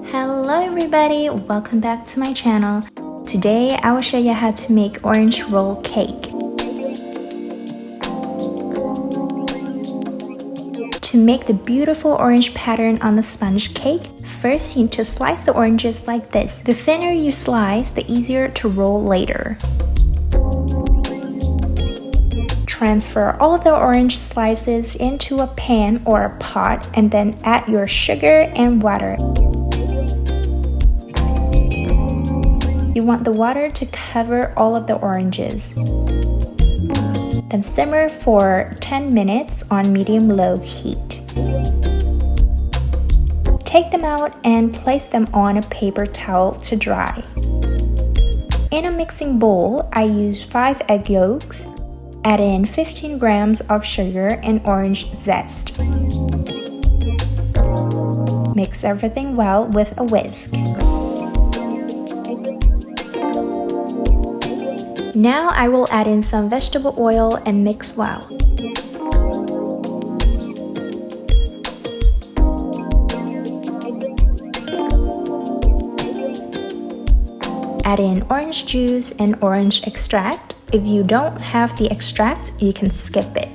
Hello everybody, welcome back to my channel. Today I will show you how to make orange roll cake. To make the beautiful orange pattern on the sponge cake, first you need to slice the oranges like this. The thinner you slice, the easier to roll later. Transfer all of the orange slices into a pan or a pot and then add your sugar and water. You want the water to cover all of the oranges. Then simmer for 10 minutes on medium-low heat. Take them out and place them on a paper towel to dry. In a mixing bowl, I use 5 egg yolks, add in 15 grams of sugar and orange zest. Mix everything well with a whisk. Now I will add in some vegetable oil and mix well. Add in orange juice and orange extract. If you don't have the extract, you can skip it.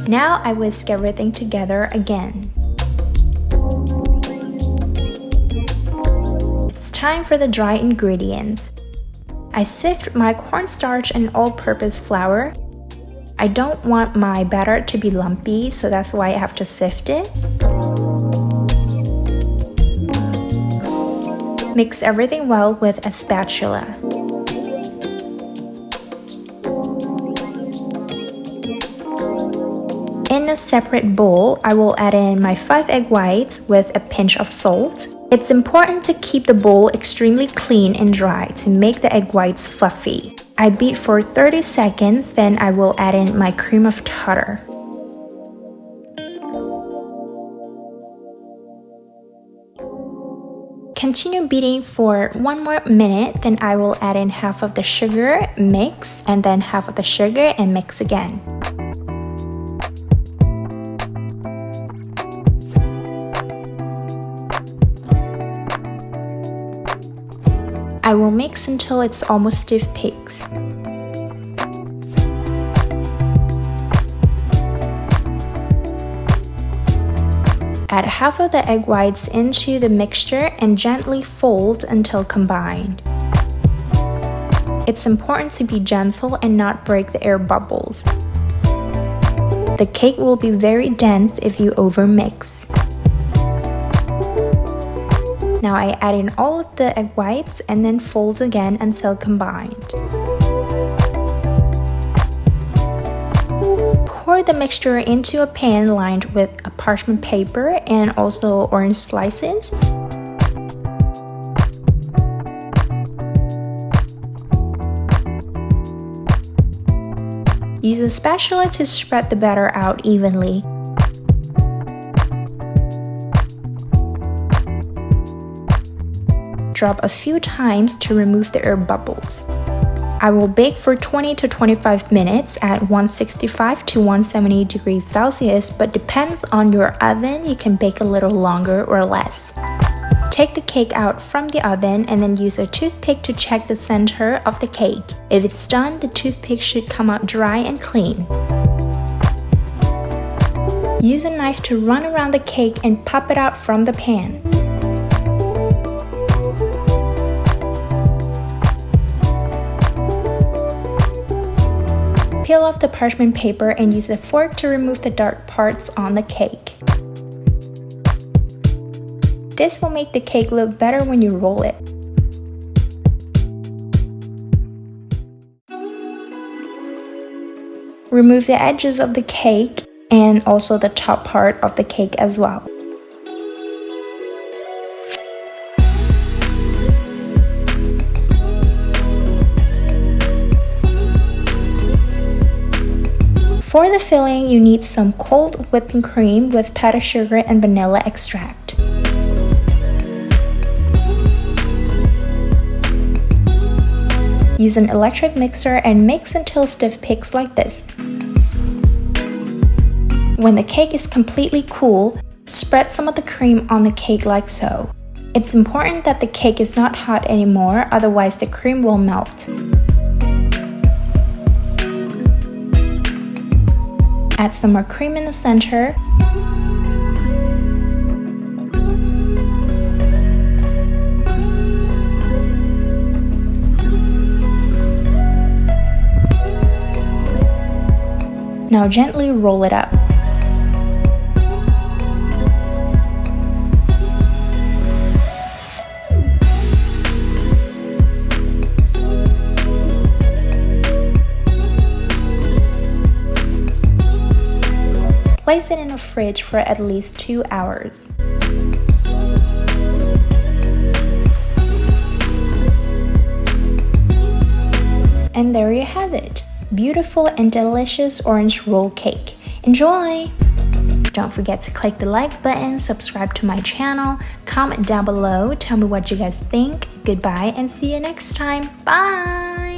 Now I whisk everything together again. It's time for the dry ingredients. I sift my cornstarch and all-purpose flour. I don't want my batter to be lumpy, so that's why I have to sift it. Mix everything well with a spatula. In a separate bowl, I will add in my 5 egg whites with a pinch of salt. It's important to keep the bowl extremely clean and dry to make the egg whites fluffy. I beat for 30 seconds, then I will add in my cream of tartar. Continue beating for 1 more minute, then I will add in half of the sugar, mix, and then half of the sugar and mix again. I will mix until it's almost stiff peaks. Add half of the egg whites into the mixture and gently fold until combined. It's important to be gentle and not break the air bubbles. The cake will be very dense if you overmix. Now I add in all of the egg whites and then fold again until combined. Pour the mixture into a pan lined with a parchment paper and also orange slices. Use a spatula to spread the batter out evenly. Drop a few times to remove the air bubbles. I will bake for 20 to 25 minutes at 165 to 170 degrees Celsius, but depends on your oven, you can bake a little longer or less. Take the cake out from the oven and then use a toothpick to check the center of the cake. If it's done, the toothpick should come out dry and clean. Use a knife to run around the cake and pop it out from the pan. Peel off the parchment paper and use a fork to remove the dark parts on the cake. This will make the cake look better when you roll it. Remove the edges of the cake and also the top part of the cake as well. For the filling, you need some cold whipping cream with powdered sugar and vanilla extract. Use an electric mixer and mix until stiff peaks like this. When the cake is completely cool, spread some of the cream on the cake like so. It's important that the cake is not hot anymore, otherwise the cream will melt. Add some more cream in the center. Now gently roll it up. Place it in the fridge for at least 2 hours. And there you have it. Beautiful and delicious orange roll cake. Enjoy! Don't forget to click the like button, subscribe to my channel, comment down below, tell me what you guys think. Goodbye and see you next time. Bye!